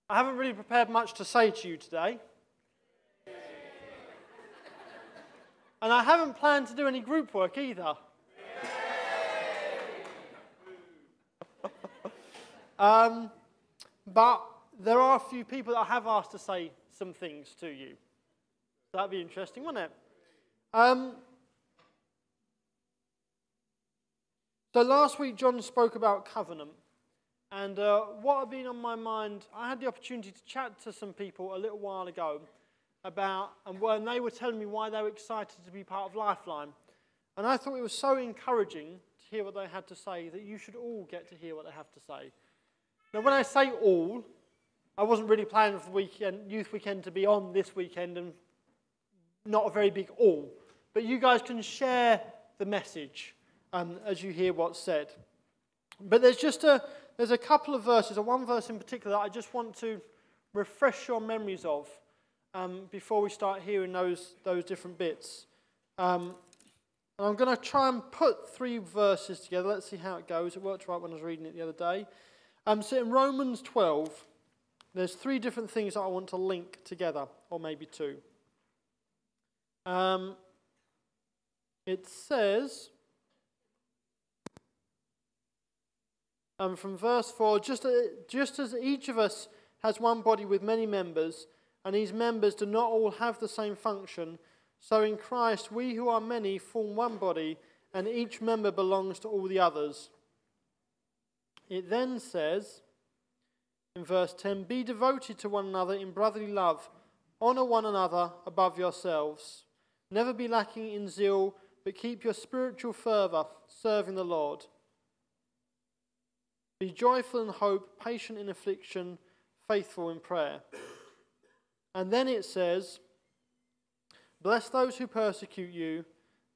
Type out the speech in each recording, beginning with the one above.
I haven't really prepared much to say to you today. And I haven't planned to do any group work either. But there are a few people that I have asked to say some things to you. That'd be interesting, wouldn't it? So last week, John spoke about covenant. And what had been on my mind, I had the opportunity to chat to some people a little while ago about, and they were telling me why they were excited to be part of Lifeline. And I thought it was so encouraging to hear what they had to say that you should all get to hear what they have to say. Now, when I say all, I wasn't really planning for the weekend, youth weekend to be on this weekend and not a very big all. But you guys can share the message as you hear what's said. But there's a couple of verses, or one verse in particular that I just want to refresh your memories of before we start hearing those different bits. And I'm going to try and put three verses together. Let's see how it goes. It worked right when I was reading it the other day. So in Romans 12, there's three different things that I want to link together, or maybe two. It says, from verse 4, just as each of us has one body with many members, and these members do not all have the same function, so in Christ we who are many form one body, and each member belongs to all the others. It then says, in verse 10, be devoted to one another in brotherly love, honour one another above yourselves. Never be lacking in zeal, but keep your spiritual fervour, serving the Lord. Be joyful in hope, patient in affliction, faithful in prayer. And then it says, bless those who persecute you,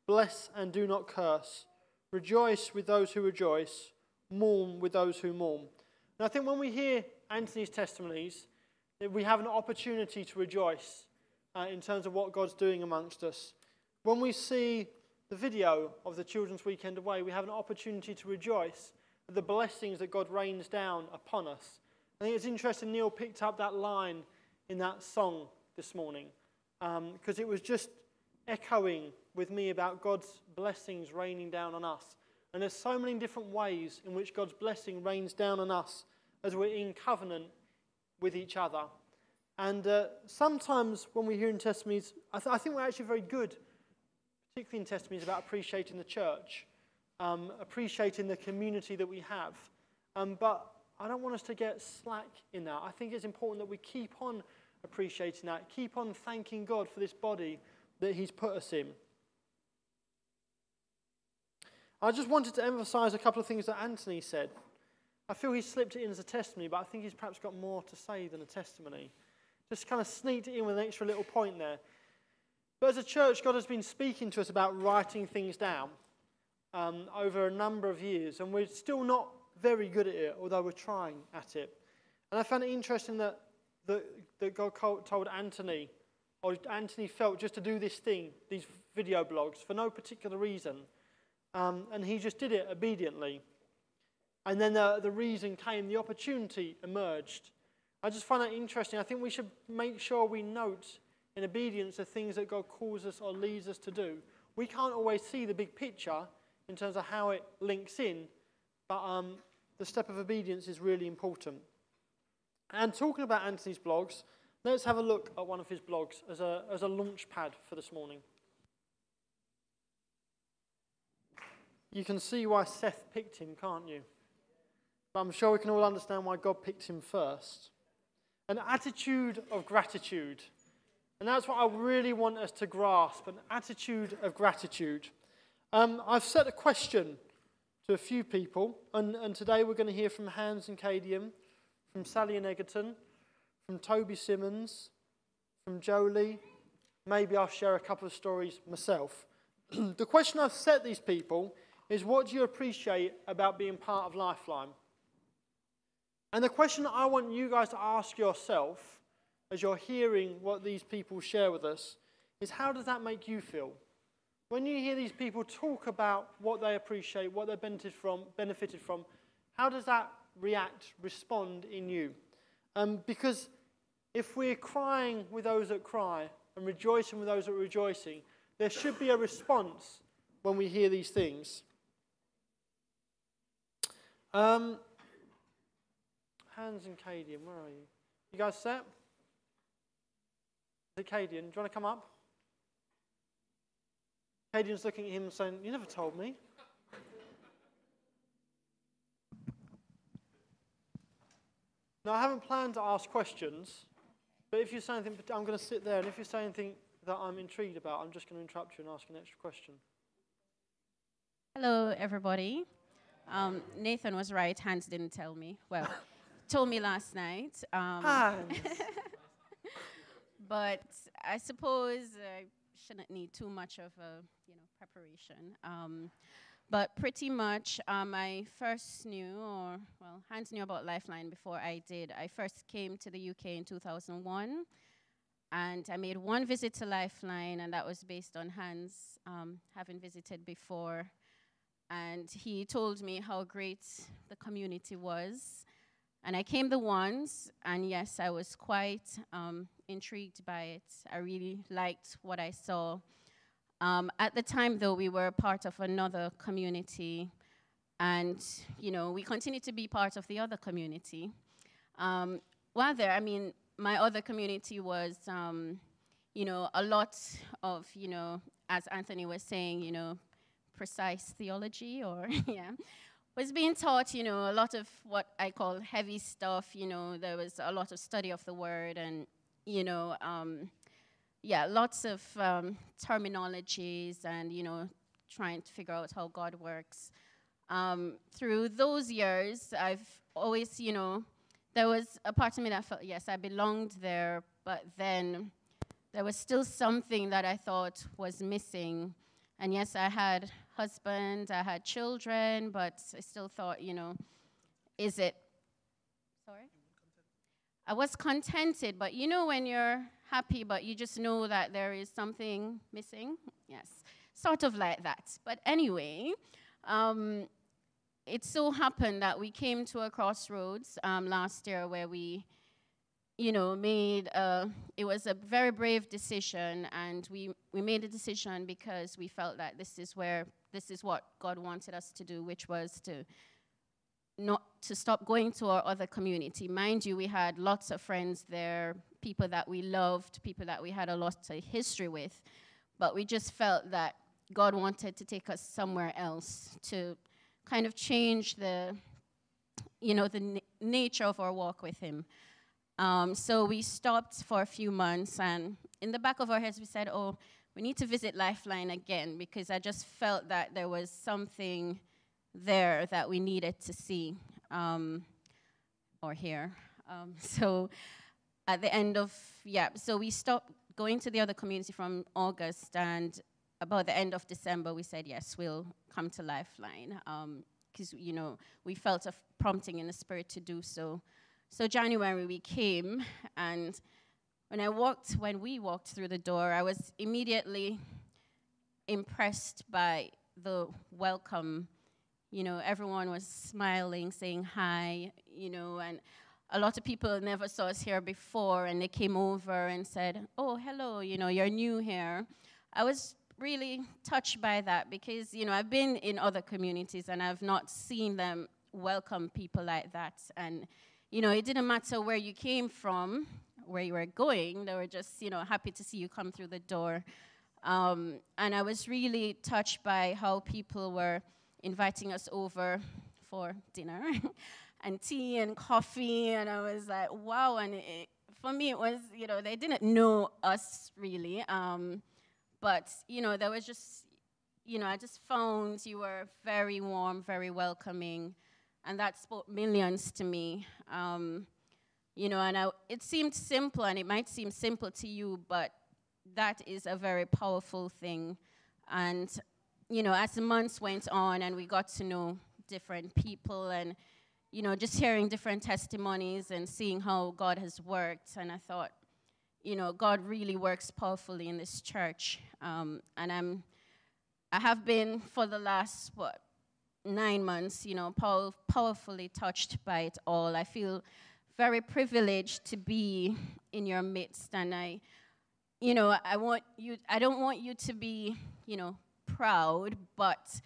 bless and do not curse. Rejoice with those who rejoice, mourn with those who mourn. And I think when we hear Anthony's testimonies, we have an opportunity to rejoice in terms of what God's doing amongst us. When we see the video of the Children's Weekend Away, we have an opportunity to rejoice at the blessings that God rains down upon us. I think it's interesting Neil picked up that line in that song this morning because it was just echoing with me about God's blessings raining down on us. And there's so many different ways in which God's blessing rains down on us as we're in covenant with each other. And sometimes when we hear in testimonies, I think we're actually very good, particularly in testimonies about appreciating the church, appreciating the community that we have. But I don't want us to get slack in that. I think it's important that we keep on appreciating that, keep on thanking God for this body that He's put us in. I just wanted to emphasize a couple of things that Anthony said. I feel he slipped it in as a testimony, but I think he's perhaps got more to say than a testimony. Just kind of sneaked it in with an extra little point there. But as a church, God has been speaking to us about writing things down over a number of years, and we're still not very good at it, although we're trying at it. And I found it interesting that God told Anthony, or Anthony felt just to do this thing, these video blogs, for no particular reason. And he just did it obediently. And then the reason came, the opportunity emerged. I just find that interesting. I think we should make sure we note in obedience the things that God calls us or leads us to do. We can't always see the big picture in terms of how it links in, but the step of obedience is really important. And talking about Anthony's blogs, let's have a look at one of his blogs as a launch pad for this morning. You can see why Seth picked him, can't you? But I'm sure we can all understand why God picked him first. An attitude of gratitude. And that's what I really want us to grasp, an attitude of gratitude. I've set a question to a few people, and today we're going to hear from Hans and Cadian, from Sally and Egerton, from Toby Simmons, from Jolie. Maybe I'll share a couple of stories myself. The question I've set these people is, what do you appreciate about being part of Lifeline? And the question I want you guys to ask yourself as you're hearing what these people share with us is, how does that make you feel? When you hear these people talk about what they appreciate, what they benefited from, how does that respond in you? Because if we're crying with those that cry and rejoicing with those that are rejoicing, there should be a response when we hear these things. Hans and Cadian, where are you? You guys set? Is it Cadian? Do you want to come up? Cadian's looking at him and saying, "You never told me." Now, I haven't planned to ask questions, but if you say anything, I'm going to sit there, and if you say anything that I'm intrigued about, I'm just going to interrupt you and ask an extra question. Hello, everybody. Nathan was right. Hans didn't tell me. Well, told me last night. Hans! But I suppose I shouldn't need too much of a preparation. But pretty much, I first knew, Hans knew about Lifeline before I did. I first came to the UK in 2001, and I made one visit to Lifeline, and that was based on Hans having visited before. And he told me how great the community was. And I came the once, and yes, I was quite intrigued by it. I really liked what I saw. At the time, though, we were part of another community, and, we continued to be part of the other community. While there, my other community was, a lot of, as Anthony was saying, precise theology, or, was being taught, a lot of what I call heavy stuff. There was a lot of study of the word, and, lots of terminologies, and, trying to figure out how God works. Through those years, I've always, there was a part of me that felt, yes, I belonged there, but then there was still something that I thought was missing. And yes, I had husband, I had children, but I still thought, is it? Sorry? I was contented, but when you're happy, but you just know that there is something missing? Yes, sort of like that. But anyway, it so happened that we came to a crossroads last year where we, made, it was a very brave decision, and we made a decision because we felt that this is what God wanted us to do, which was not to stop going to our other community. Mind you, we had lots of friends there, people that we loved, people that we had a lot of history with, but we just felt that God wanted to take us somewhere else to kind of change the nature of our walk with Him. So we stopped for a few months, and in the back of our heads we said, oh, we need to visit Lifeline again, because I just felt that there was something there that we needed to see or hear. So at the end of, so we stopped going to the other community from August, and about the end of December we said, yes, we'll come to Lifeline, because, we felt a prompting in the Spirit to do so. So January we came, and when we walked through the door, I was immediately impressed by the welcome. Everyone was smiling, saying hi, and a lot of people never saw us here before, and they came over and said, oh, hello, you're new here. I was really touched by that because, I've been in other communities, and I've not seen them welcome people like that. And, it didn't matter where you came from, where you were going. They were just, happy to see you come through the door. And I was really touched by how people were inviting us over for dinner and tea and coffee, and I was like, wow. And for me, it was, they didn't know us really, but, there was just, I just found you were very warm, very welcoming, and that spoke millions to me. And it seemed simple, and it might seem simple to you, but that is a very powerful thing. And as the months went on and we got to know different people, and, just hearing different testimonies and seeing how God has worked, and I thought, God really works powerfully in this church. And I have been for the last, 9 months, powerfully touched by it all. I feel very privileged to be in your midst, and I don't want you to be, proud, but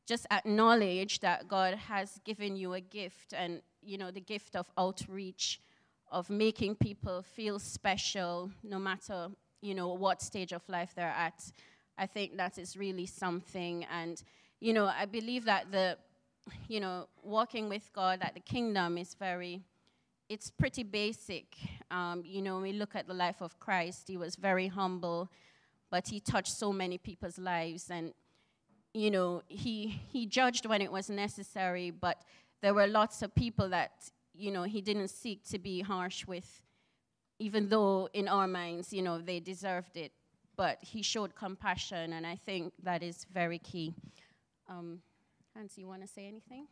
just acknowledge that God has given you a gift, and, the gift of outreach, of making people feel special no matter, what stage of life they're at. I think that is really something. And, I believe that walking with God at the kingdom is it's pretty basic. We look at the life of Christ. He was very humble, but he touched so many people's lives. And, he judged when it was necessary, but there were lots of people that, he didn't seek to be harsh with, even though in our minds, they deserved it. But he showed compassion, and I think that is very key. Hans, you want to say anything?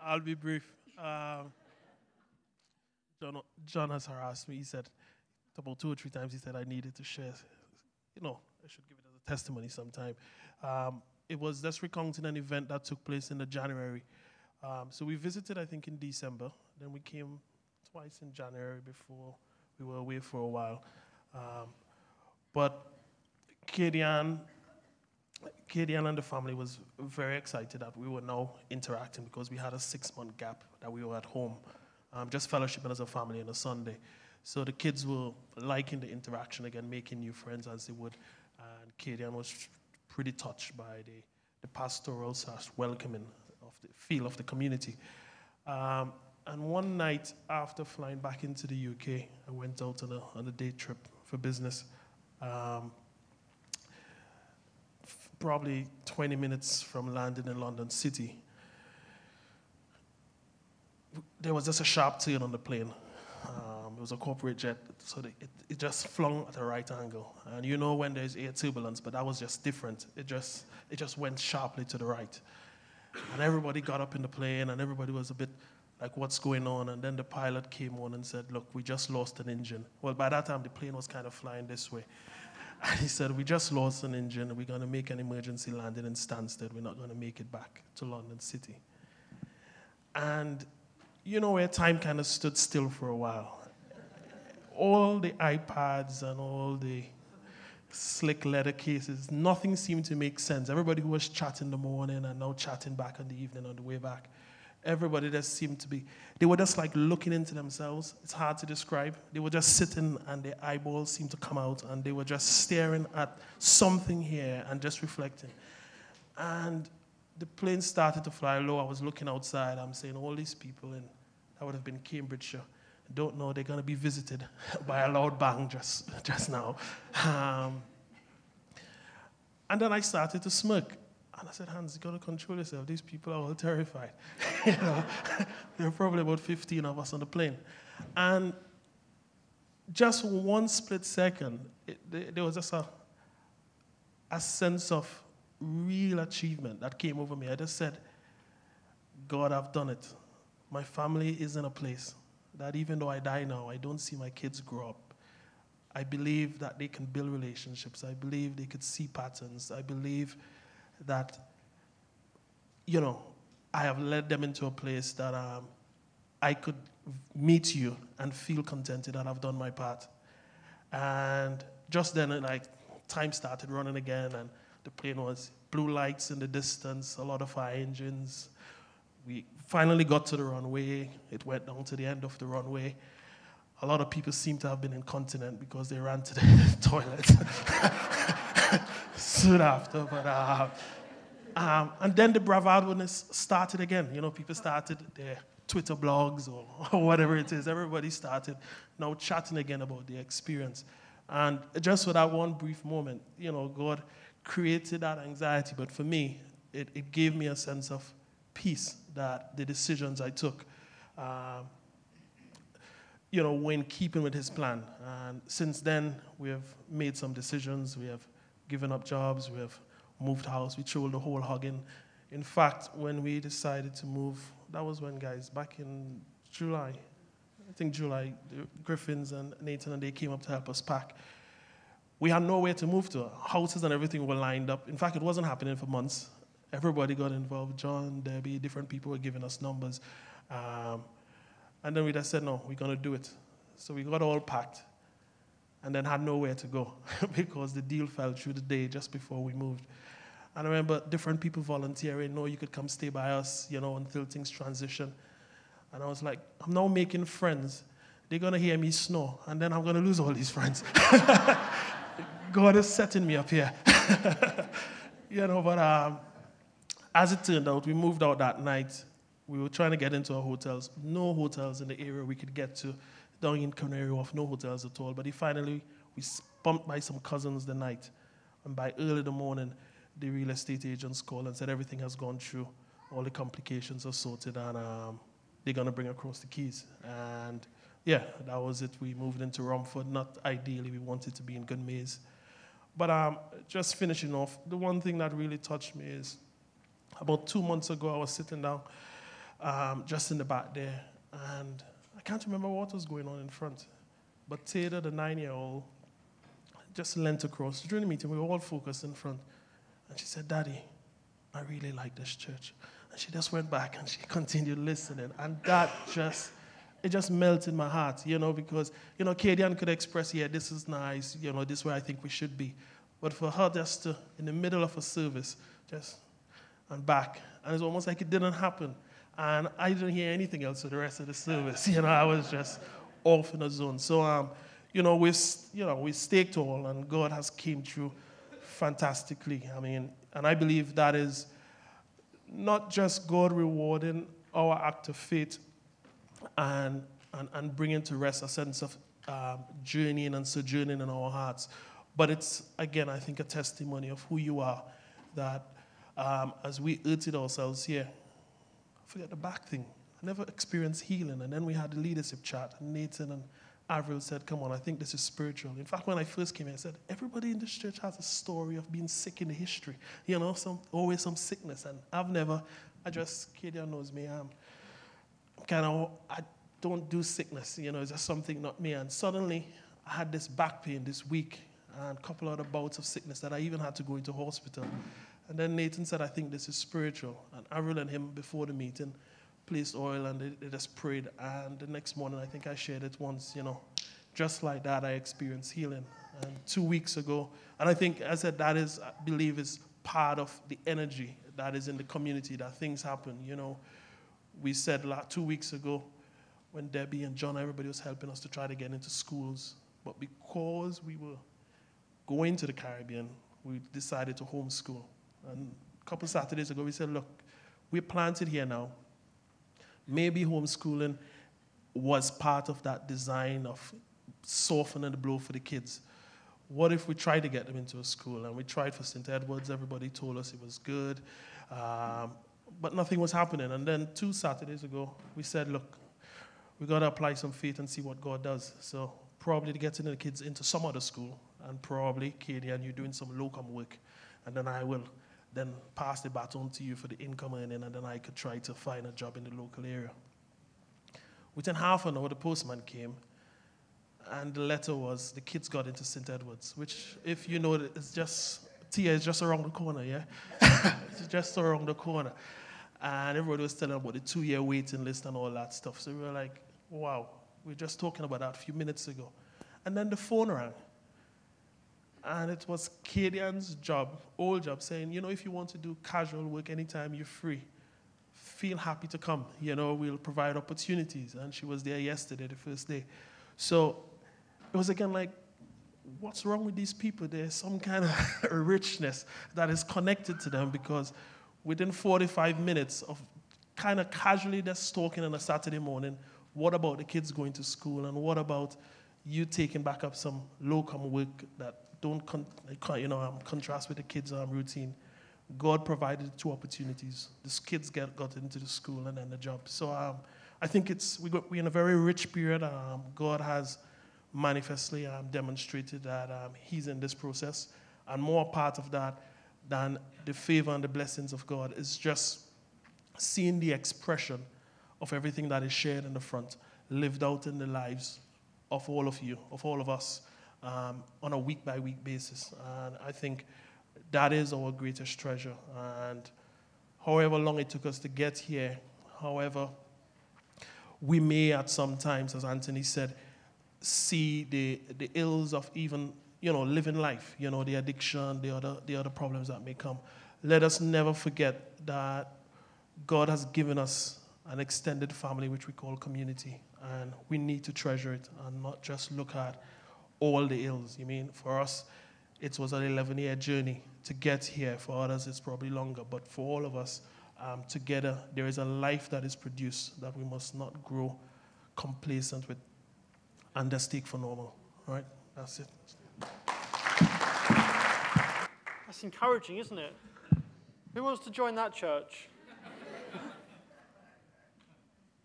I'll be brief. John has harassed me. He said about 2 or 3 times, he said I needed to share. I should give it as a testimony sometime. It was just recounting an event that took place in the January. So we visited, I think, in December. Then we came twice in January before we were away for a while. But Kadian and the family was very excited that we were now interacting, because we had a 6-month gap that we were at home, just fellowshipping as a family on a Sunday. So the kids were liking the interaction again, making new friends as they would. And Kadian was pretty touched by the pastoral / welcoming of the feel of the community. And one night after flying back into the UK, I went out on a day trip for business. Probably 20 minutes from landing in London City, there was just a sharp turn on the plane. It was a corporate jet, so it just flung at a right angle. And when there's air turbulence, but that was just different. It just went sharply to the right. And everybody got up in the plane, and everybody was a bit like, what's going on? And then the pilot came on and said, look, we just lost an engine. Well, by that time, the plane was kind of flying this way. And he said, we just lost an engine, and we're going to make an emergency landing in Stansted. We're not going to make it back to London City. And where time kind of stood still for a while. All the iPads and all the slick leather cases, nothing seemed to make sense. Everybody who was chatting in the morning and now chatting back in the evening on the way back, everybody just seemed to be, they were just like looking into themselves. It's hard to describe. They were just sitting, and their eyeballs seemed to come out, and they were just staring at something here and just reflecting. And the plane started to fly low. I was looking outside. I'm saying, all these people in, that would have been Cambridgeshire, don't know they're going to be visited by a loud bang just now. And then I started to smirk. And I said, Hans, you got to control yourself. These people are all terrified. There were probably about 15 of us on the plane. And just one split second, there was just a sense of real achievement that came over me. I just said, God, I've done it. My family is in a place that even though I die now, I don't see my kids grow up. I believe that they can build relationships. I believe they could see patterns. I believe that, I have led them into a place that I could meet you and feel contented that I've done my part. And just then, time started running again, and the plane was blue lights in the distance, a lot of fire engines. We finally got to the runway. It went down to the end of the runway. A lot of people seem to have been incontinent because they ran to the toilet soon after. But and then the bravadoness started again. People started their Twitter blogs or whatever it is. Everybody started now chatting again about their experience. And just for that one brief moment, God created that anxiety. But for me, it gave me a sense of peace that the decisions I took, were in keeping with his plan. And since then, we have made some decisions. We have given up jobs. We have moved house. We threw the whole hog in. In fact, when we decided to move, that was when, guys, back in July, I think July, the Griffins and Nathan and they came up to help us pack. We had nowhere to move to. Houses and everything were lined up. In fact, it wasn't happening for months. everybody got involved. John, Debbie, different people were giving us numbers. And then we just said, no, we're going to do it. So we got all packed and then had nowhere to go because the deal fell through the day just before we moved. And I remember different people volunteering, no, you could come stay by us, until things transition. And I was like, I'm now making friends. They're going to hear me snore, and then I'm going to lose all these friends. God is setting me up here. But as it turned out, we moved out that night. We were trying to get into our hotels. No hotels in the area we could get to. Down in Canary Wharf, no hotels at all. But finally, we bumped by some cousins the night. And by early in the morning, the real estate agents called and said everything has gone through. All the complications are sorted, and they're going to bring across the keys. And yeah, that was it. We moved into Romford. Not ideally, we wanted to be in Goodmayes. But just finishing off, the one thing that really touched me is about 2 months ago, I was sitting down just in the back there, and I can't remember what was going on in front. But Taylor, the 9-year-old, just leant across. During the meeting, we were all focused in front. And she said, Daddy, I really like this church. And she just went back and she continued listening. And that it just melted my heart, because, Kadian could express, yeah, this is nice, this is where I think we should be. But for her just to, in the middle of a service, and back. And it's almost like it didn't happen. And I didn't hear anything else for the rest of the service. I was just off in a zone. So, we staked all, and God has came through fantastically. And I believe that is not just God rewarding our act of faith and bringing to rest a sense of journeying and sojourning in our hearts, but it's, again, I think a testimony of who you are, that as we earthed ourselves here, forget the back thing. I never experienced healing. And then we had the leadership chat, and Nathan and Avril said, come on, I think this is spiritual. In fact, when I first came here, I said, everybody in this church has a story of being sick in the history. Always some sickness. And Kadian knows me, I don't do sickness. It's just something not me. And suddenly, I had this back pain this week and a couple other bouts of sickness that I even had to go into hospital. And then Nathan said, I think this is spiritual. And Avril and him, before the meeting, placed oil and they just prayed. And the next morning, I think I shared it once, just like that, I experienced healing. And 2 weeks ago, and I think, as I said, I believe is part of the energy that is in the community, that things happen. We said 2 weeks ago, when Debbie and John, everybody was helping us to try to get into schools. But because we were going to the Caribbean, we decided to homeschool. And a couple Saturdays ago, we said, look, we're planted here now. Maybe homeschooling was part of that design of softening the blow for the kids. What if we tried to get them into a school? And we tried for St. Edward's. Everybody told us it was good. But nothing was happening. And then 2 Saturdays ago, we said, look, we got to apply some faith and see what God does. So probably to get the kids into some other school, and probably, Katie, and you're doing some locum work. And then I will then pass the baton to you for the income earning, and then I could try to find a job in the local area. Within half an hour, the postman came, and the letter was, the kids got into St. Edward's, which, if you know, Tia is just around the corner, yeah? It's just around the corner. And everybody was telling about the 2-year waiting list and all that stuff. So we were like, wow, we were just talking about that a few minutes ago. And then the phone rang. And it was Kadian's old job, saying, if you want to do casual work anytime you're free, feel happy to come. We'll provide opportunities. And she was there yesterday, the first day. So it was again like, what's wrong with these people? There's some kind of richness that is connected to them, because within 45 minutes of kind of casually just talking on a Saturday morning, what about the kids going to school? And what about you taking back up some locum work that don't contrast with the kids' routine? God provided 2 opportunities. These kids got into the school and then the job. So I think we're in a very rich period. God has manifestly demonstrated that he's in this process. And more part of that than the favor and the blessings of God is just seeing the expression of everything that is shared in the front, lived out in the lives of all of you, of all of us, on a week-by-week basis. And I think that is our greatest treasure. And however long it took us to get here. However, we may at some times, as Anthony said, see the ills of even, living life, the addiction, the other problems that may come. Let us never forget that God has given us an extended family, which we call community, and we need to treasure it and not just look at all the ills. For us, it was an 11-year journey to get here. For others, it's probably longer, but for all of us, together, there is a life that is produced that we must not grow complacent with and just take for normal. All right? That's it. That's encouraging, isn't it? Who wants to join that church?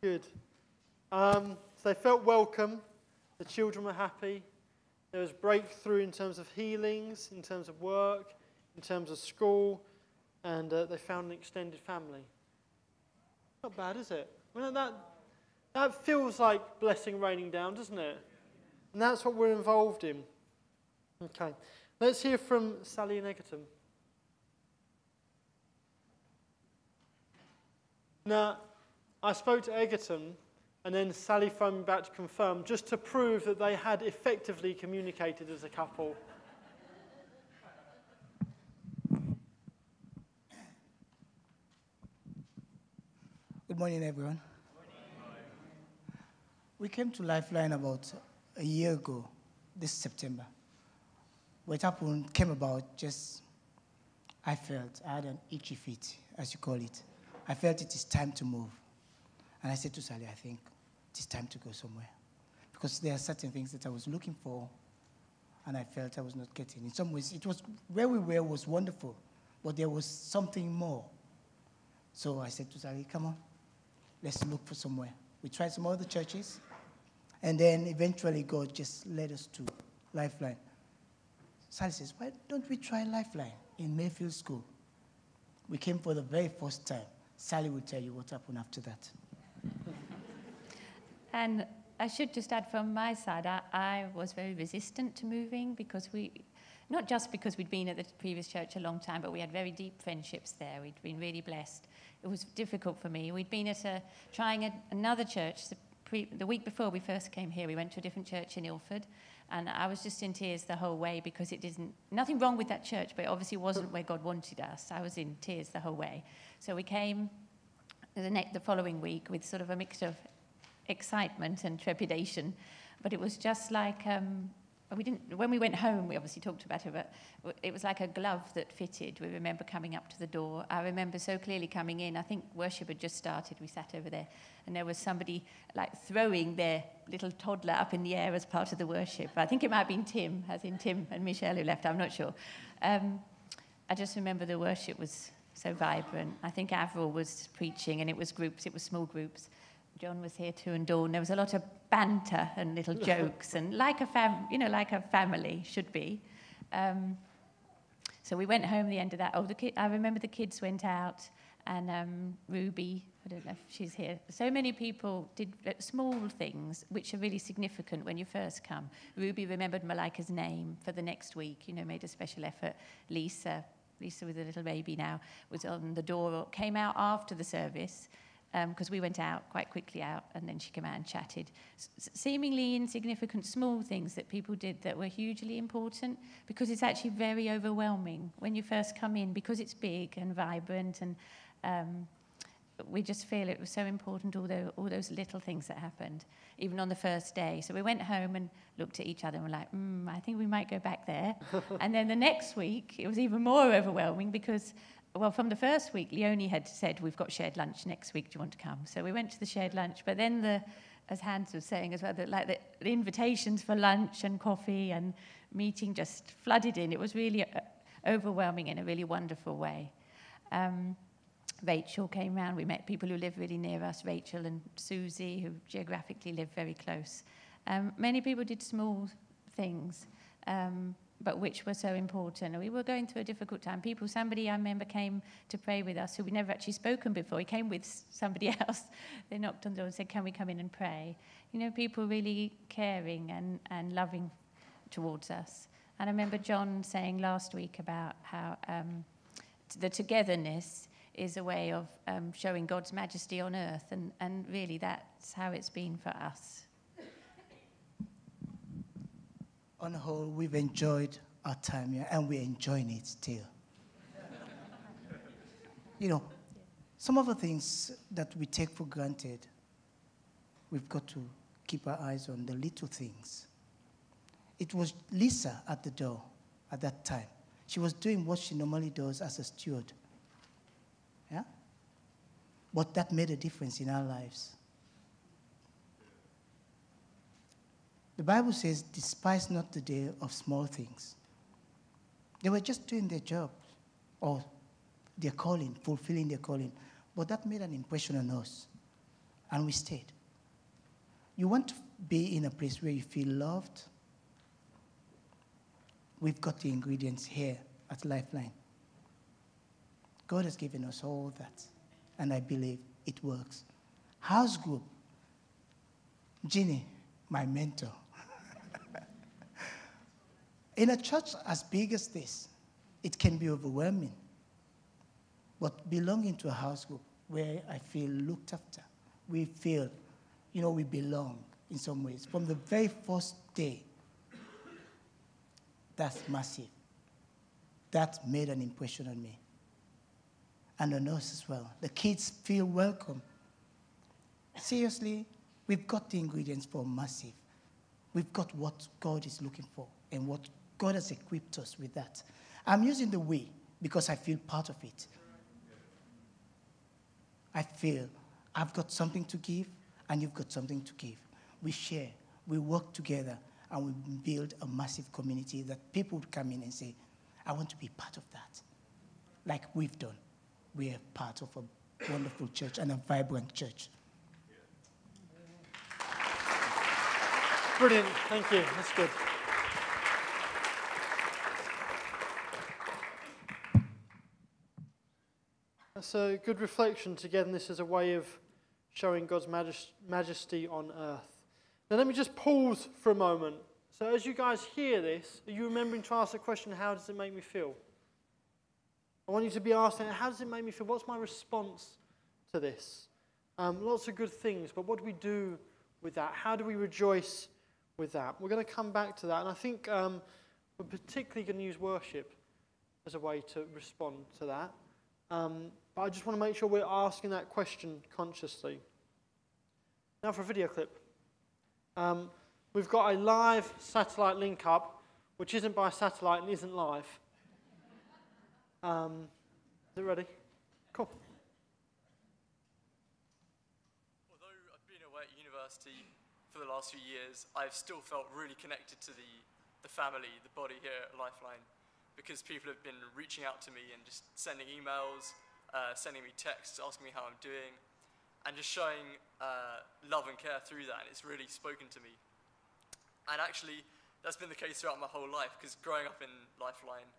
Good. So they felt welcome. The children were happy. There was breakthrough in terms of healings, in terms of work, in terms of school, and they found an extended family. Not bad, is it? That feels like blessing raining down, doesn't it? And that's what we're involved in. Okay. Let's hear from Sally and Egerton. Now, I spoke to Egerton, and then Sally phoned me back to confirm, just to prove that they had effectively communicated as a couple. Good morning, everyone. We came to Lifeline about a year ago, this September. What happened came about just, I felt I had an itchy feet, as you call it. I felt it is time to move. And I said to Sally, I think it is time to go somewhere. Because there are certain things that I was looking for, and I felt I was not getting. In some ways, it was where we were was wonderful, but there was something more. So I said to Sally, come on, let's look for somewhere. We tried some other churches, and then eventually God just led us to Lifeline. Sally says, why don't we try Lifeline in Mayfield School? We came for the very first time. Sally will tell you what happened after that. And I should just add from my side, I was very resistant to moving because not just because we'd been at the previous church a long time, but we had very deep friendships there. We'd been really blessed. It was difficult for me. We'd been trying another church. The week before we first came here, we went to a different church in Ilford, and I was just in tears the whole way because nothing wrong with that church, but it obviously wasn't where God wanted us. I was in tears the whole way. So we came the following week with sort of a mix of excitement and trepidation, but it was just like when we went home, we obviously talked about it, but it was like a glove that fitted. We remember coming up to the door. I remember so clearly coming in. I think worship had just started. We sat over there, and there was somebody like throwing their little toddler up in the air as part of the worship. I think it might have been Tim, as in Tim and Michelle who left. I'm not sure. I just remember the worship was so vibrant. I think Avril was preaching, and it was groups. It was small groups. John was here too, and Dawn. There was a lot of banter and little jokes, and like a family should be. So we went home at the end of that. I remember the kids went out, and Ruby, I don't know if she's here. So many people did small things which are really significant when you first come. Ruby remembered Malika's name for the next week, made a special effort. Lisa with a little baby now, was on the door, came out after the service, because we went out quite quickly out, and then she came out and chatted. Seemingly insignificant small things that people did that were hugely important, because it's actually very overwhelming when you first come in, because it's big and vibrant, and we just feel it was so important, all those little things that happened, even on the first day. So we went home and looked at each other and were like, I think we might go back there. And then the next week, it was even more overwhelming because, well, from the first week, Leonie had said, we've got shared lunch next week, do you want to come? So we went to the shared lunch, but then as Hans was saying as well, the invitations for lunch and coffee and meeting just flooded in. It was really overwhelming in a really wonderful way. Rachel came round. We met people who live really near us, Rachel and Susie, who geographically live very close. Many people did small things, but which were so important. And we were going through a difficult time. Somebody I remember came to pray with us who we'd never actually spoken before. He came with somebody else. They knocked on the door and said, can we come in and pray? People really caring and loving towards us. And I remember John saying last week about how the togetherness is a way of showing God's majesty on earth, and really that's how it's been for us. On the whole, we've enjoyed our time here, and we're enjoying it still. You know, some of the things that we take for granted, we've got to keep our eyes on the little things. It was Lisa at the door at that time. She was doing what she normally does as a steward. Yeah? But that made a difference in our lives. The Bible says, despise not the day of small things. They were just doing their job or their calling, fulfilling their calling. But that made an impression on us, and we stayed. You want to be in a place where you feel loved? We've got the ingredients here at Lifeline. God has given us all that, and I believe it works. House group, Ginny, my mentor. In a church as big as this, it can be overwhelming. But belonging to a house group where I feel looked after, we feel, we belong in some ways. From the very first day, that's massive. That made an impression on me. And on us as well. The kids feel welcome. Seriously, we've got the ingredients for massive. We've got what God is looking for and what God has equipped us with that. I'm using the we because I feel part of it. I feel I've got something to give and you've got something to give. We share, we work together, and we build a massive community that people would come in and say, I want to be part of that. Like we've done. We are part of a wonderful church and a vibrant church. Brilliant, thank you, that's good. That's a good reflection to get in this as a way of showing God's majesty on earth. Now let me just pause for a moment. So as you guys hear this, are you remembering to ask the question, how does it make me feel? I want you to be asking, how does it make me feel? What's my response to this? Lots of good things, but what do we do with that? How do we rejoice with that? We're going to come back to that, and I think we're particularly going to use worship as a way to respond to that. But I just want to make sure we're asking that question consciously. Now for a video clip. We've got a live satellite link up, which isn't by satellite and isn't live. Is it ready? Cool. Although I've been away at university for the last few years, I've still felt really connected to the family, the body here at Lifeline, because people have been reaching out to me and just sending emails, sending me texts, asking me how I'm doing, and just showing love and care through that, and it's really spoken to me. And actually, that's been the case throughout my whole life, because growing up in Lifeline,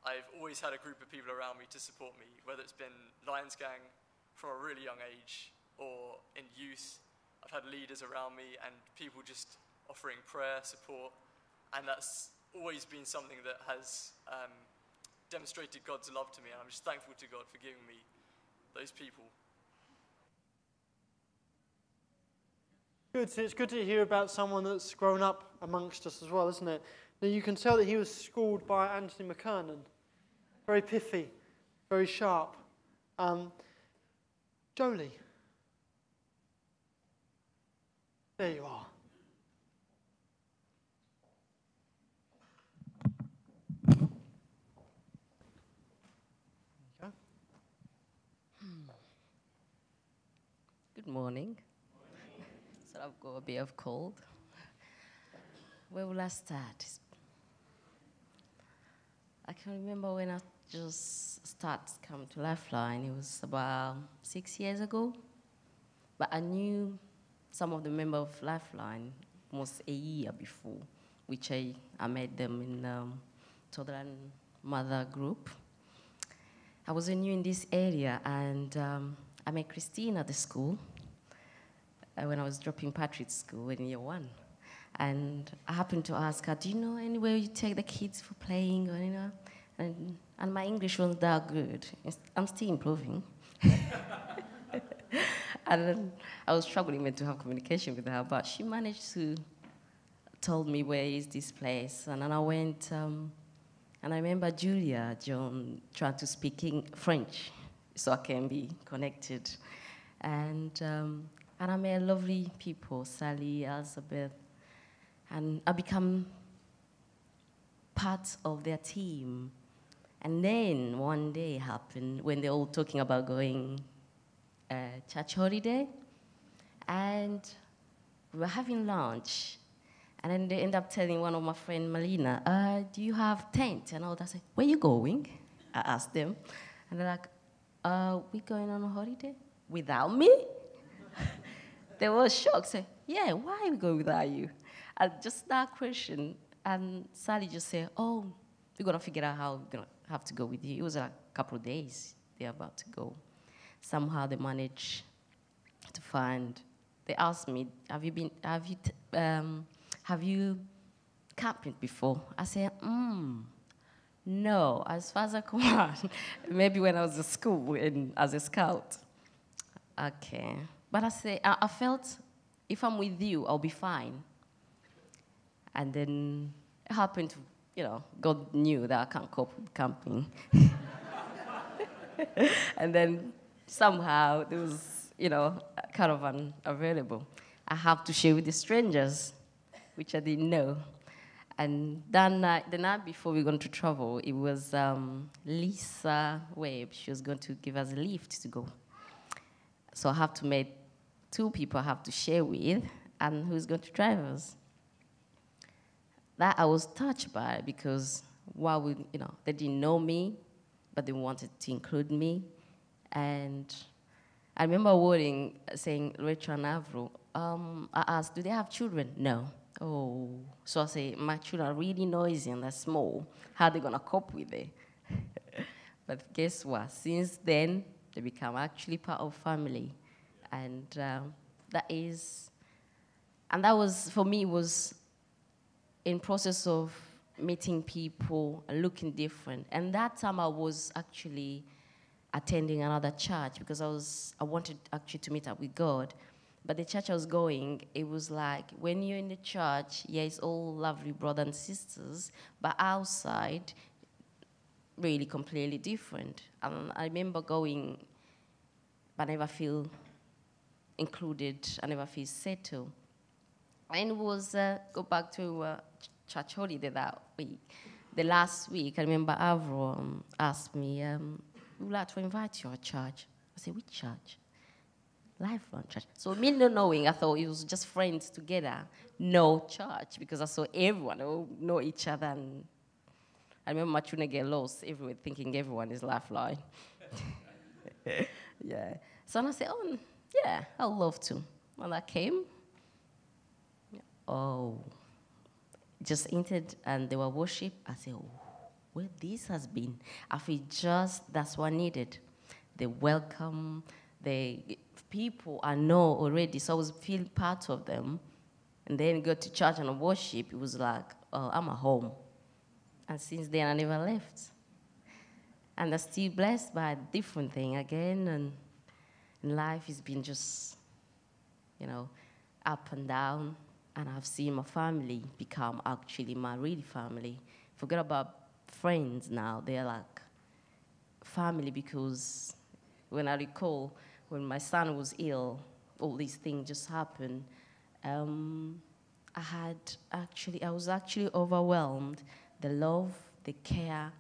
I've always had a group of people around me to support me, whether it's been Lions Gang from a really young age, or in youth, I've had leaders around me and people just offering prayer, support, and that's always been something that has demonstrated God's love to me, and I'm just thankful to God for giving me those people. Good. So it's good to hear about someone that's grown up amongst us as well, isn't it? Now you can tell that he was schooled by Anthony McKernan. Very pithy, very sharp. Jolie. There you are. There you go. Good morning. So I've got a bit of cold. Where will I start? I can remember when I just started coming to Lifeline. It was about 6 years ago. But I knew some of the members of Lifeline almost a year before, which I met them in Southern Mother Group. I was new in this area, and I met Christine at the school when I was dropping Patrick's school in year 1. And I happened to ask her, do you know anywhere you take the kids for playing? Or, And my English wasn't that good. I'm still improving. And then I was struggling to have communication with her, but she managed to tell me where is this place. And then I went, and I remember Julia John trying to speak French so I can be connected. And I met lovely people, Sally, Elizabeth, and I become part of their team. And then one day happened when they're all talking about going church holiday, and we were having lunch, and then they end up telling one of my friend Melina, do you have tent? And all that. I said, where you going? I asked them, and they're like, we going on a holiday without me? They were shocked. Say, yeah, why are we going without you? And just that question, and Sally just said, oh, we're gonna figure out how we're gonna have to go with you. It was like a couple of days they're about to go. Somehow they managed to find. They asked me, have you camping before? I said, no, as far as I can. Maybe when I was at school as a scout. Okay. But I felt if I'm with you, I'll be fine. And then it happened to, God knew that I can't cope with camping. And then somehow there was, a caravan available. I have to share with the strangers, which I didn't know. And that night, the night before we were going to travel, it was Lisa Webb. She was going to give us a lift to go. So I have to meet 2 people I have to share with, and who's going to drive us. That I was touched by, because while they didn't know me, but they wanted to include me. And I remember saying, Rachel and Avro, I asked, do they have children? No. Oh, so I say, my children are really noisy and they're small. How are they gonna cope with it? But guess what? Since then, they become actually part of family. And that was, for me, was in process of meeting people and looking different. And that time I was actually attending another church because I wanted actually to meet up with God. But the church I was going, it was like when you're in the church, yeah, it's all lovely brothers and sisters, but outside, really completely different. And I remember going, but I never feel included, I never feel settled. And it was, go back to church holiday that week. The last week, I remember Avro asked me, we would like to invite you to church. I said, which church? Lifeline Church. So me not knowing, I thought it was just friends together. No church, because I saw everyone all know each other. And I remember my children get lost everywhere, thinking everyone is Lifeline. Yeah. So I said, oh, yeah, I'd love to. When I came, just entered and they were worship. I said, oh, where this has been. I feel that's what I needed. The welcome, the people I know already, so I was feeling part of them. And then go to church and worship, it was like, oh, I'm at home. And since then, I never left. And I'm still blessed by a different thing again, and life has been just, up and down. And I've seen my family become actually my real family. Forget about friends now, they're like family, because when I recall, when my son was ill, all these things just happened. I was actually overwhelmed. The love, the care.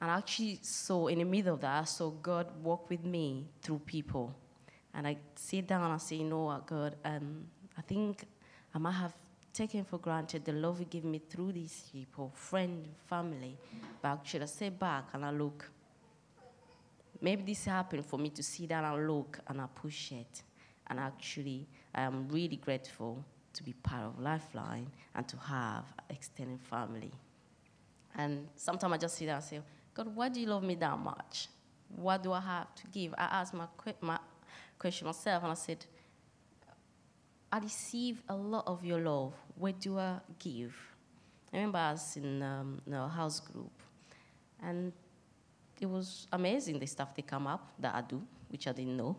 And I actually saw, in the middle of that, I saw God walk with me through people. And I sit down and I say, you know what, God, I think I might have taken for granted the love you give me through these people, friend, family. But actually, I sit back and I look. Maybe this happened for me to sit down and look and appreciate. And actually, I am really grateful to be part of Lifeline and to have extended family. And sometimes I just sit down and say, God, why do you love me that much? What do I have to give? I asked my question myself, and I said, I receive a lot of your love. Where do I give? I remember I was in a house group, and it was amazing, the stuff they come up that I do. which I didn't know.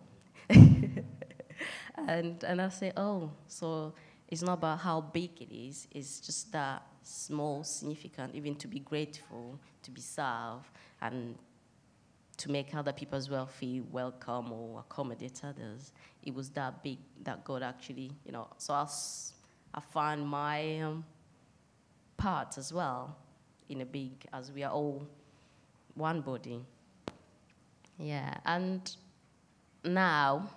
and I say, oh, so it's not about how big it is, it's just that small, significant, even to be grateful, to be served, and to make other people as well feel welcome or accommodate others. It was that big that God actually, so I find my part as well in a big, as we are all one body. Yeah, and now,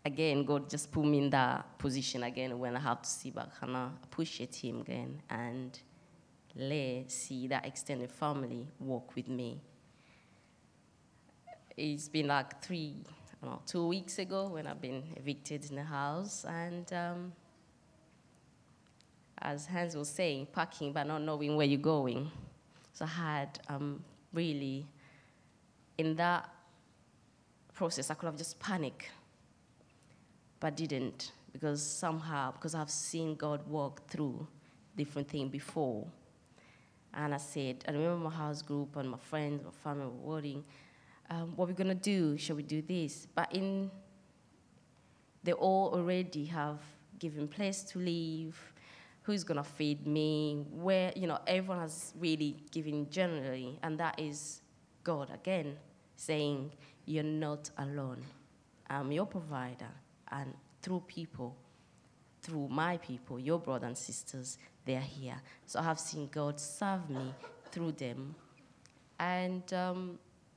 again, God just put me in that position again when I have to sit back and I appreciate Him again and see that extended family walk with me. It's been like 2 weeks ago when I've been evicted in the house, and as Hans was saying, packing but not knowing where you're going. So I had really, in that process, I could have just panicked, but didn't, because I've seen God walk through different things before. And I said, I remember my house group and my friends, my family were worrying, what are we going to do? Shall we do this? But they all already have given place to live. Who's going to feed me? Where, everyone has really given generally. And that is God again saying, you're not alone. I'm your provider. And through my people, your brothers and sisters, they are here. So I have seen God serve me through them. And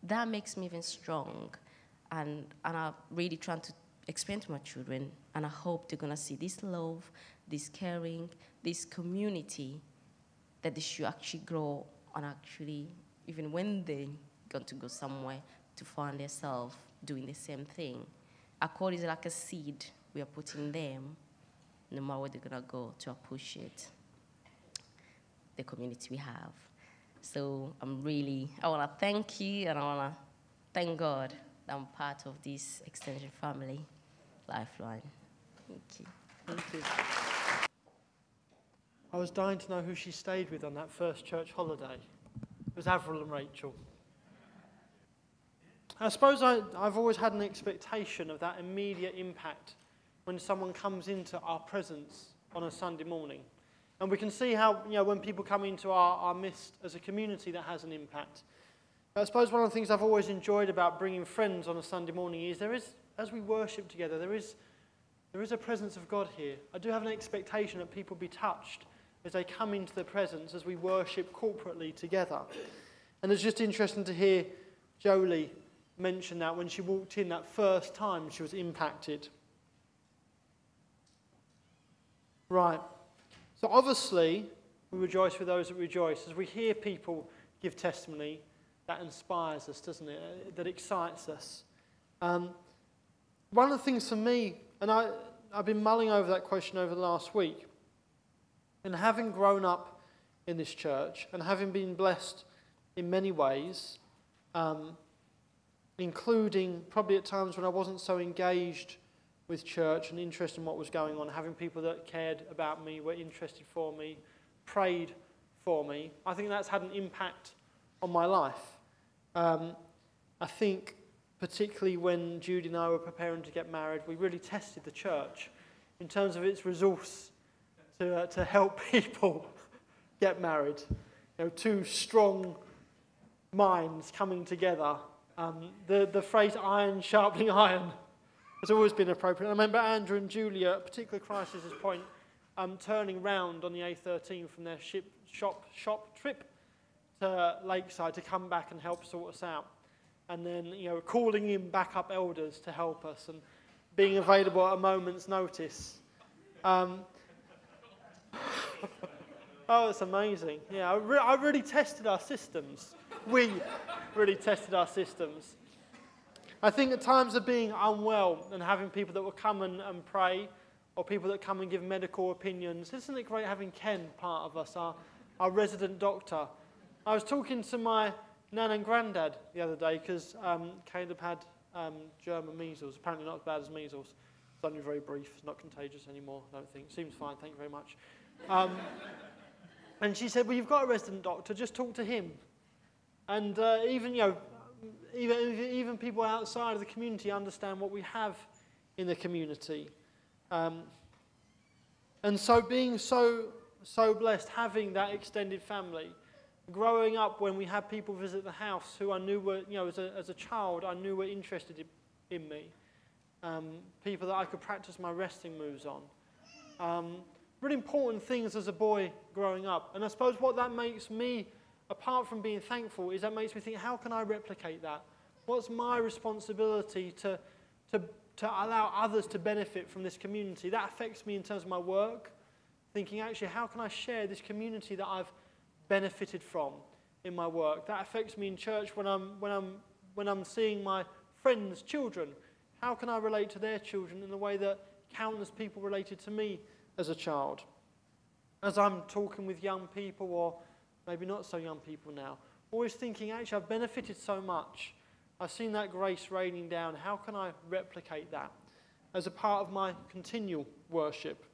that makes me even strong. And I'm really trying to explain to my children, and I hope they're going to see this love, this caring, this community, that they should actually grow and actually, even when they're going to go somewhere, to find themselves doing the same thing. I call it like a seed we are putting them, no matter where they're going to go, to appreciate the community we have. So I want to thank you, and I want to thank God that I'm part of this extended family, Lifeline. Thank you. Thank you. I was dying to know who she stayed with on that first church holiday. It was Avril and Rachel. I suppose I've always had an expectation of that immediate impact when someone comes into our presence on a Sunday morning. And we can see how, when people come into our midst as a community, that has an impact. But I suppose one of the things I've always enjoyed about bringing friends on a Sunday morning is as we worship together, there is a presence of God here. I do have an expectation that people be touched as they come into the presence, as we worship corporately together. And it's just interesting to hear Jolie mention that when she walked in that first time, she was impacted. Right. So obviously, we rejoice with those that rejoice. As we hear people give testimony, that inspires us, doesn't it? That excites us. One of the things for me, and I've been mulling over that question over the last week, and having grown up in this church and having been blessed in many ways, including probably at times when I wasn't so engaged with church and interested in what was going on, having people that cared about me, were interested for me, prayed for me, I think that's had an impact on my life. I think particularly when Judy and I were preparing to get married, we really tested the church in terms of its resource to help people get married. Two strong minds coming together. The phrase iron sharpening iron has always been appropriate. I remember Andrew and Julia, at a particular crisis point, turning round on the A13 from their shop trip to Lakeside to come back and help sort us out. And then, calling in backup elders to help us and being available at a moment's notice. Oh, it's amazing. Yeah, I really tested our systems. We really tested our systems. I think at times of being unwell and having people that will come and pray, or people that come and give medical opinions, isn't it great having Ken part of us, our resident doctor? I was talking to my nan and granddad the other day because Caleb had German measles, apparently not as bad as measles. It's only very brief, it's not contagious anymore, I don't think. Seems fine, thank you very much. And she said, well, you've got a resident doctor, just talk to him. And even, even people outside of the community understand what we have in the community. And so being so blessed, having that extended family, growing up when we had people visit the house who I knew were, as a child, I knew were interested in me. People that I could practice my wrestling moves on. Really important things as a boy growing up. And I suppose what that makes me, apart from being thankful, is that makes me think, how can I replicate that? What's my responsibility to allow others to benefit from this community? That affects me in terms of my work, thinking, actually, how can I share this community that I've benefited from in my work? That affects me in church when I'm seeing my friends' children. How can I relate to their children in the way that countless people related to me as a child? As I'm talking with young people, or maybe not so young people now, always thinking, actually, I've benefited so much. I've seen that grace raining down. How can I replicate that as a part of my continual worship?